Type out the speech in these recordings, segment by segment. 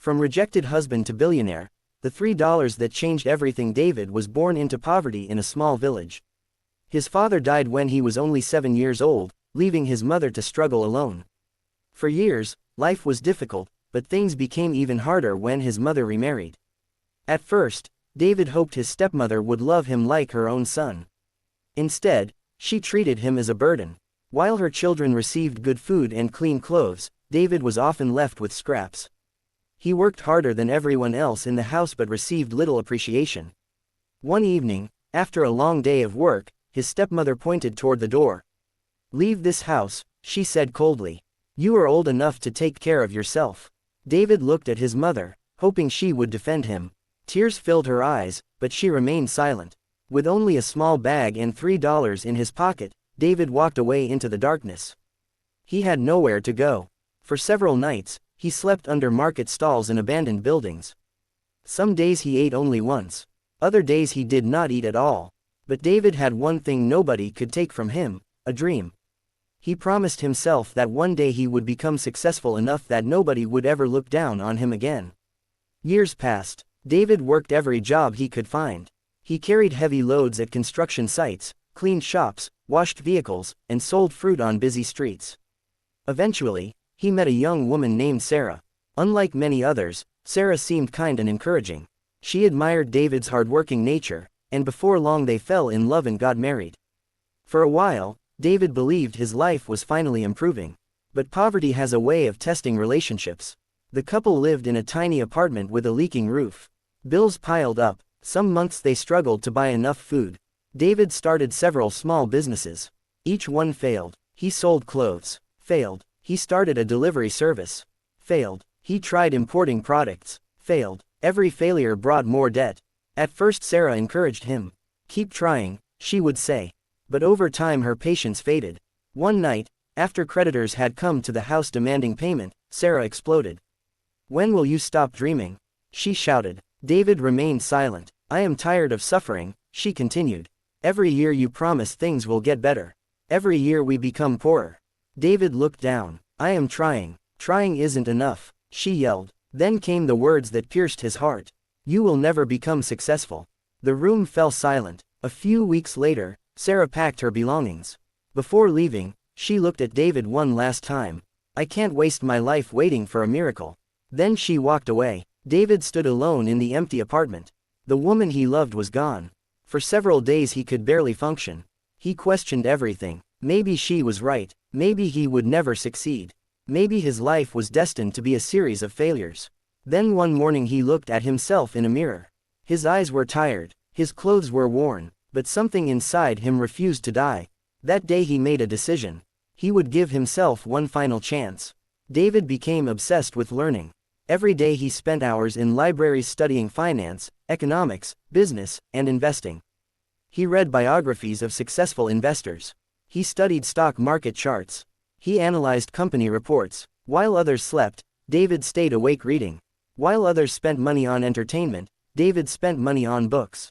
From rejected husband to billionaire, the $3 that changed everything. David was born into poverty in a small village. His father died when he was only 7 years old, leaving his mother to struggle alone. For years, life was difficult, but things became even harder when his mother remarried. At first, David hoped his stepmother would love him like her own son. Instead, she treated him as a burden. While her children received good food and clean clothes, David was often left with scraps. He worked harder than everyone else in the house but received little appreciation. One evening, after a long day of work, his stepmother pointed toward the door. "Leave this house," she said coldly. "You are old enough to take care of yourself." David looked at his mother, hoping she would defend him. Tears filled her eyes, but she remained silent. With only a small bag and $3 in his pocket, David walked away into the darkness. He had nowhere to go. For several nights, he slept under market stalls in abandoned buildings. Some days he ate only once. Other days he did not eat at all. But David had one thing nobody could take from him: a dream. He promised himself that one day he would become successful enough that nobody would ever look down on him again. Years passed. David worked every job he could find. He carried heavy loads at construction sites, cleaned shops, washed vehicles, and sold fruit on busy streets. Eventually, he met a young woman named Sarah. Unlike many others, Sarah seemed kind and encouraging. She admired David's hardworking nature, and before long they fell in love and got married. For a while, David believed his life was finally improving. But poverty has a way of testing relationships. The couple lived in a tiny apartment with a leaking roof. Bills piled up. Some months they struggled to buy enough food. David started several small businesses. Each one failed. He sold clothes. Failed. He started a delivery service. Failed. He tried importing products. Failed. Every failure brought more debt. At first Sarah encouraged him. "Keep trying," she would say. But over time her patience faded. One night, after creditors had come to the house demanding payment, Sarah exploded. "When will you stop dreaming?" she shouted. David remained silent. "I am tired of suffering," she continued. "Every year you promise things will get better. Every year we become poorer." David looked down. "I am trying. Trying isn't enough," she yelled. Then came the words that pierced his heart. "You will never become successful." The room fell silent. A few weeks later, Sarah packed her belongings. Before leaving, she looked at David one last time. "I can't waste my life waiting for a miracle." Then she walked away. David stood alone in the empty apartment. The woman he loved was gone. For several days he could barely function. He questioned everything. Maybe she was right. Maybe he would never succeed. Maybe his life was destined to be a series of failures. Then one morning he looked at himself in a mirror. His eyes were tired. His clothes were worn. But something inside him refused to die. That day he made a decision. He would give himself one final chance. David became obsessed with learning. Every day he spent hours in libraries studying finance, economics, business, and investing. He read biographies of successful investors. He studied stock market charts. He analyzed company reports. While others slept, David stayed awake reading. While others spent money on entertainment, David spent money on books.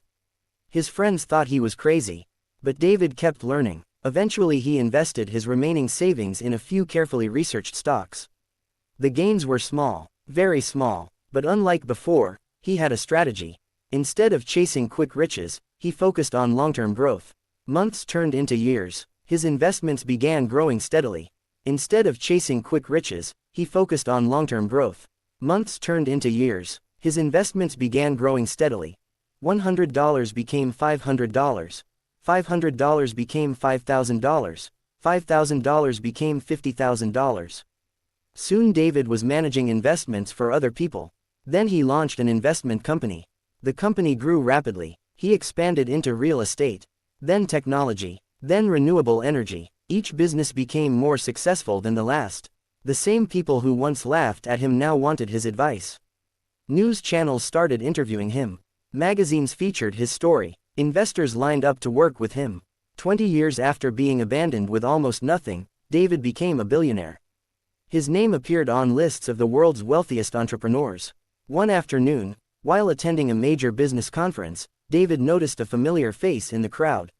His friends thought he was crazy. But David kept learning. Eventually he invested his remaining savings in a few carefully researched stocks. The gains were small. Very small. But unlike before, he had a strategy. Instead of chasing quick riches, he focused on long-term growth. Months turned into years. His investments began growing steadily. Instead of chasing quick riches, he focused on long-term growth. Months turned into years. His investments began growing steadily. $100 became $500. $500 became $5,000. $5,000 became $50,000. Soon David was managing investments for other people. Then he launched an investment company. The company grew rapidly. He expanded into real estate. Then technology. Then renewable energy. Each business became more successful than the last. The same people who once laughed at him now wanted his advice. News channels started interviewing him. Magazines featured his story. Investors lined up to work with him. 20 years after being abandoned with almost nothing, David became a billionaire. His name appeared on lists of the world's wealthiest entrepreneurs. One afternoon, while attending a major business conference, David noticed a familiar face in the crowd.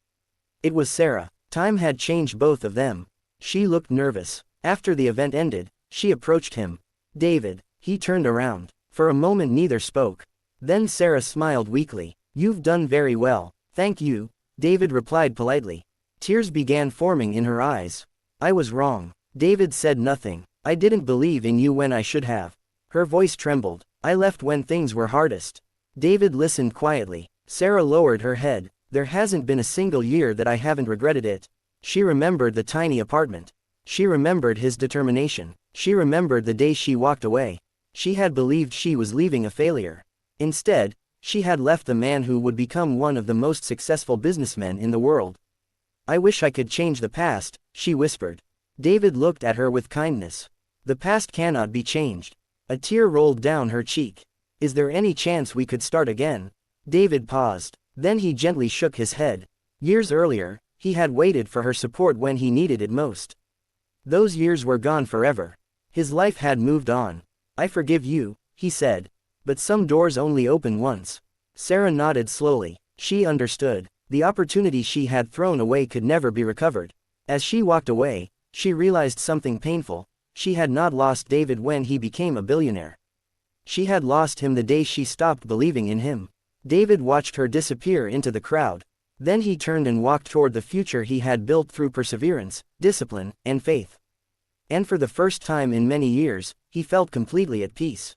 It was Sarah. Time had changed both of them. She looked nervous. After the event ended, she approached him. "David." He turned around. For a moment neither spoke. Then Sarah smiled weakly. "You've done very well. Thank you," David replied politely. Tears began forming in her eyes. "I was wrong." David said nothing. "I didn't believe in you when I should have." Her voice trembled. "I left when things were hardest." David listened quietly. Sarah lowered her head. "There hasn't been a single year that I haven't regretted it." She remembered the tiny apartment. She remembered his determination. She remembered the day she walked away. She had believed she was leaving a failure. Instead, she had left the man who would become one of the most successful businessmen in the world. "I wish I could change the past," she whispered. David looked at her with kindness. "The past cannot be changed." A tear rolled down her cheek. "Is there any chance we could start again?" David paused. Then he gently shook his head. Years earlier, he had waited for her support when he needed it most. Those years were gone forever. His life had moved on. "I forgive you," he said. "But some doors only open once." Sarah nodded slowly. She understood. The opportunity she had thrown away could never be recovered. As she walked away, she realized something painful. She had not lost David when he became a billionaire. She had lost him the day she stopped believing in him. David watched her disappear into the crowd. Then he turned and walked toward the future he had built through perseverance, discipline, and faith. And for the first time in many years, he felt completely at peace.